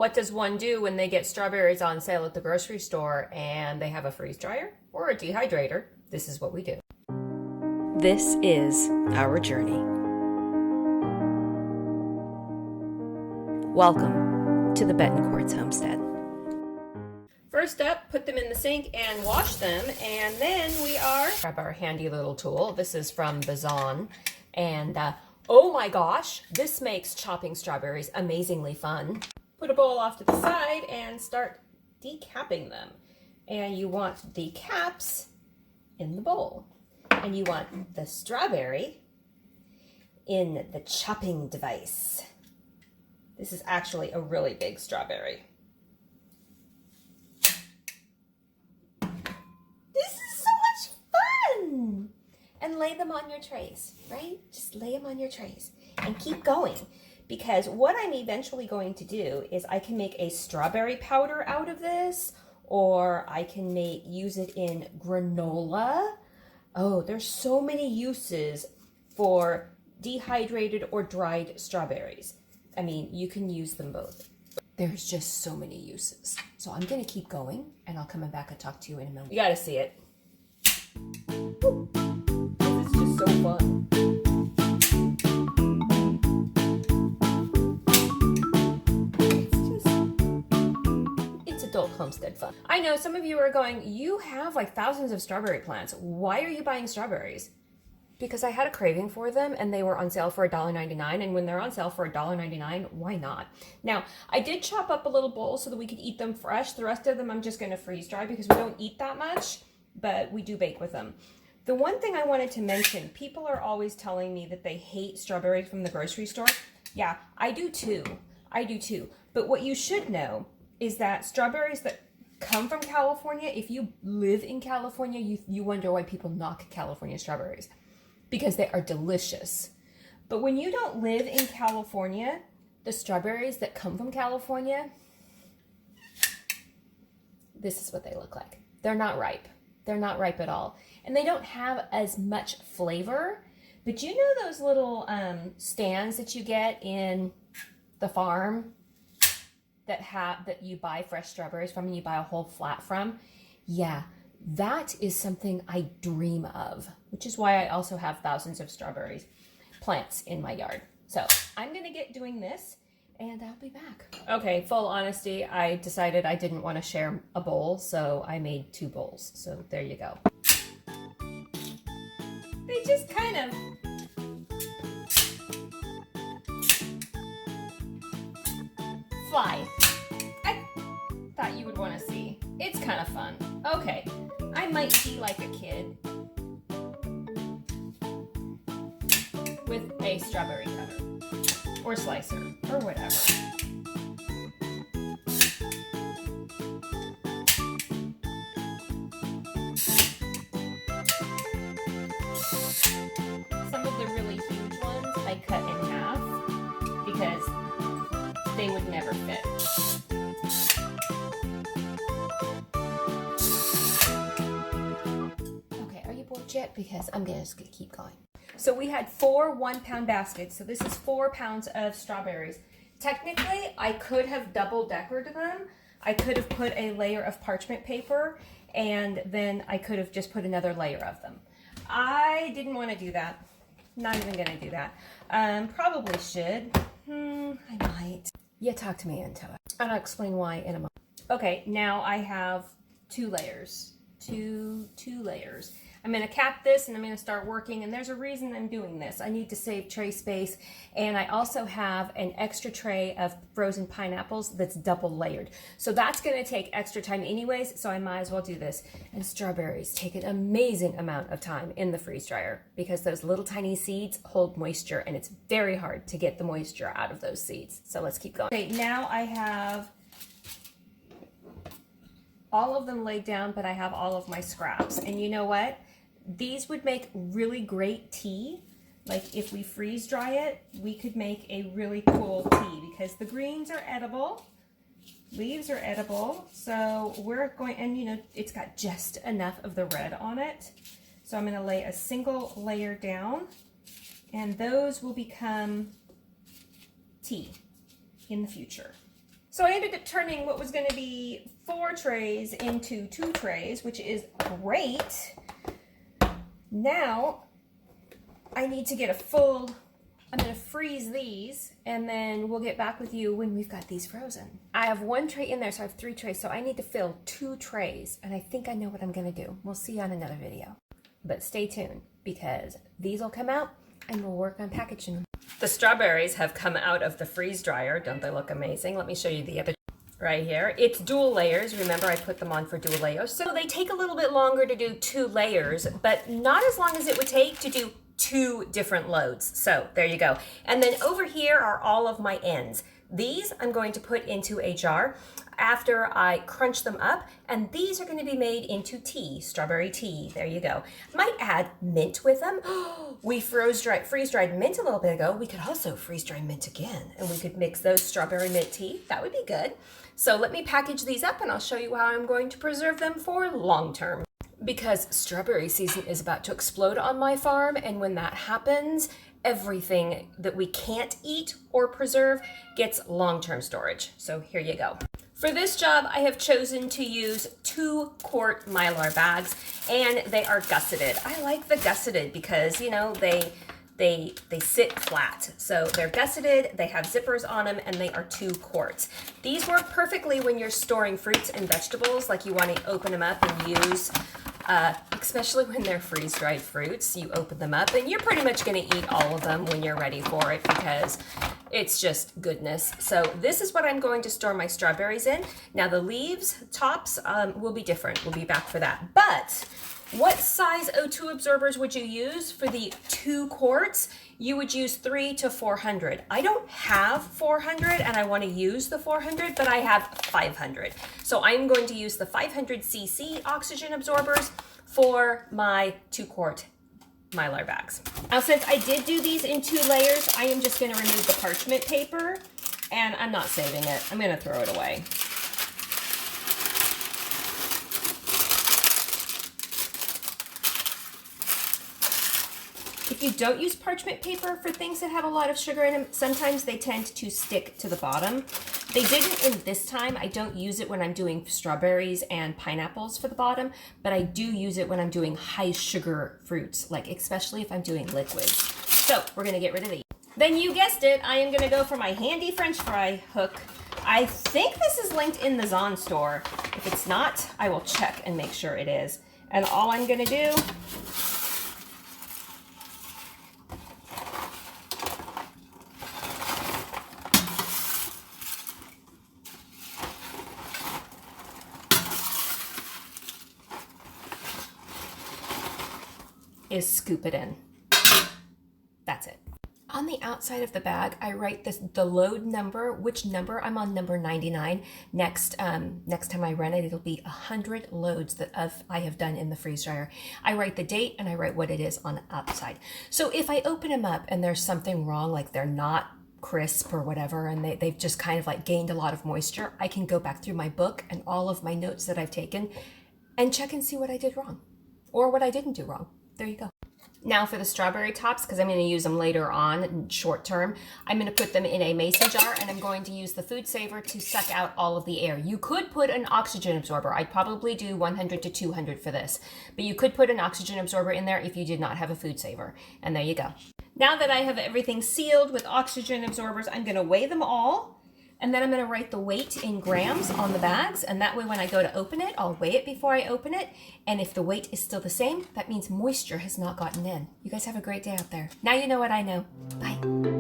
What does one do when they get strawberries on sale at the grocery store and they have a freeze dryer or a dehydrator? This is what we do. This is our journey. Welcome to the Betancourts homestead. First up, put them in the sink and wash them, and then we grab our handy little tool. This is from Bazan, and oh my gosh, this makes chopping strawberries amazingly fun. Put a bowl off to the side and start decapping them. And you want the caps in the bowl. And you want the strawberry in the chopping device. This is actually a really big strawberry. This is so much fun! And lay them on your trays, right? Just lay them on your trays and keep going. Because what I'm eventually going to do is I can make a strawberry powder out of this, or I can use it in granola. Oh, there's so many uses for dehydrated or dried strawberries. I mean, you can use them both. There's just so many uses. So I'm gonna keep going and I'll come back and talk to you in a moment. You gotta see it. Woo. This is just so fun. Adult homestead fun. I know some of you are going, you have like thousands of strawberry plants. Why are you buying strawberries? Because I had a craving for them and they were on sale for $1.99, and when they're on sale for $1.99, why not? Now, I did chop up a little bowl so that we could eat them fresh. The rest of them I'm just going to freeze dry because we don't eat that much, but we do bake with them. The one thing I wanted to mention, people are always telling me that they hate strawberries from the grocery store. Yeah, I do too. I do too. But what you should know is that strawberries that come from California, if you live in California, you wonder why people knock California strawberries, because they are delicious. But when you don't live in California, the strawberries that come from California, this is what they look like. They're not ripe. They're not ripe at all. And they don't have as much flavor. But you know those little stands that you get in the farm that you buy fresh strawberries from and you buy a whole flat from? Yeah, that is something I dream of, which is why I also have thousands of strawberries plants in my yard. So I'm gonna get doing this and I'll be back. Okay, full honesty, I decided I didn't want to share a bowl, so I made 2 bowls. So there you go. They just kind of fly. I thought you would want to see. It's kind of fun. Okay, I might be like a kid with a strawberry cutter or slicer or whatever. Some of the really huge ones I cut in half because they would never fit. Okay, are you bored yet? Because I'm just gonna keep going. So we had 4 1-pound baskets. So this is 4 pounds of strawberries. Technically, I could have double-decored them. I could have put a layer of parchment paper, and then I could have just put another layer of them. I didn't want to do that. Not even gonna do that. Probably should. I might. Yeah, talk to me into it. And I'll explain why in a moment. Okay, now I have 2 layers. Two layers. I'm going to cap this and I'm going to start working, and there's a reason I'm doing this. I need to save tray space, and I also have an extra tray of frozen pineapples that's double layered. So that's going to take extra time anyways, so I might as well do this. And strawberries take an amazing amount of time in the freeze dryer because those little tiny seeds hold moisture, and it's very hard to get the moisture out of those seeds. So let's keep going. Okay, now I have all of them laid down, but I have all of my scraps. And you know what? These would make really great tea. Like if we freeze dry it, we could make a really cool tea because the greens are edible, leaves are edible. So we're going, and you know, it's got just enough of the red on it. So I'm going to lay a single layer down, and those will become tea in the future. So So I ended up turning what was going to be 4 trays into 2 trays, which is great. Now I need to get a full, I'm going to freeze these and then we'll get back with you when we've got these frozen. I have 1 tray in there, so I have 3 trays. So I need to fill 2 trays and I think I know what I'm going to do. We'll see you on another video. But stay tuned because these will come out and we'll work on packaging them. The strawberries have come out of the freeze dryer. Don't they look amazing? Let me show you the other right here. It's dual layers. Remember, I put them on for dual layers. So they take a little bit longer to do 2 layers, but not as long as it would take to do 2 different loads. So there you go. And then over here are all of my ends. These I'm going to put into a jar after I crunch them up, and these are going to be made into tea, strawberry tea. There you go. Might add mint with them. We freeze-dried mint a little bit ago. We could also freeze-dry mint again, and we could mix those strawberry mint tea. That would be good. So let me package these up, and I'll show you how I'm going to preserve them for long term. Because strawberry season is about to explode on my farm, and when that happens, everything that we can't eat or preserve gets long-term storage. So here you go. For this job, I have chosen to use 2-quart Mylar bags, and they are gusseted. I like the gusseted because, you know, they sit flat. So they're gusseted, they have zippers on them, and they are 2 quarts. These work perfectly when you're storing fruits and vegetables, like you want to open them up and use, especially when they're freeze-dried fruits. You open them up and you're pretty much going to eat all of them when you're ready for it because it's just goodness. So this is what I'm going to store my strawberries in. Now the leaves, tops, will be different. We'll be back for that. But what size O2 absorbers would you use for the 2 quarts? You would use 300 to 400. I don't have 400 and I want to use the 400, but I have 500. So I'm going to use the 500 cc oxygen absorbers for my 2-quart Mylar bags. Now, since I did do these in 2 layers, I am just going to remove the parchment paper and I'm not saving it. I'm going to throw it away. If you don't use parchment paper for things that have a lot of sugar in them, sometimes they tend to stick to the bottom. They didn't in this time. I don't use it when I'm doing strawberries and pineapples for the bottom, but I do use it when I'm doing high sugar fruits, like especially if I'm doing liquids. So we're gonna get rid of these. Then you guessed it, I am gonna go for my handy French fry hook. I think this is linked in the Zon store. If it's not, I will check and make sure it is. And all I'm gonna do is scoop it in. That's it. On the outside of the bag, I write the load number, which number. I'm on number 99. Next time I run it, it'll be 100 loads that I have done in the freeze dryer. I write the date and I write what it is on the outside. So if I open them up and there's something wrong, like they're not crisp or whatever, and they've just kind of like gained a lot of moisture, I can go back through my book and all of my notes that I've taken and check and see what I did wrong or what I didn't do wrong. There you go. Now for the strawberry tops, because I'm going to use them later on, short term, I'm going to put them in a mason jar and I'm going to use the food saver to suck out all of the air. You could put an oxygen absorber. I'd probably do 100 to 200 for this, but you could put an oxygen absorber in there if you did not have a food saver. And there you go. Now that I have everything sealed with oxygen absorbers, I'm going to weigh them all. And then I'm going to write the weight in grams on the bags. And that way when I go to open it, I'll weigh it before I open it. And if the weight is still the same, that means moisture has not gotten in. You guys have a great day out there. Now you know what I know. Bye.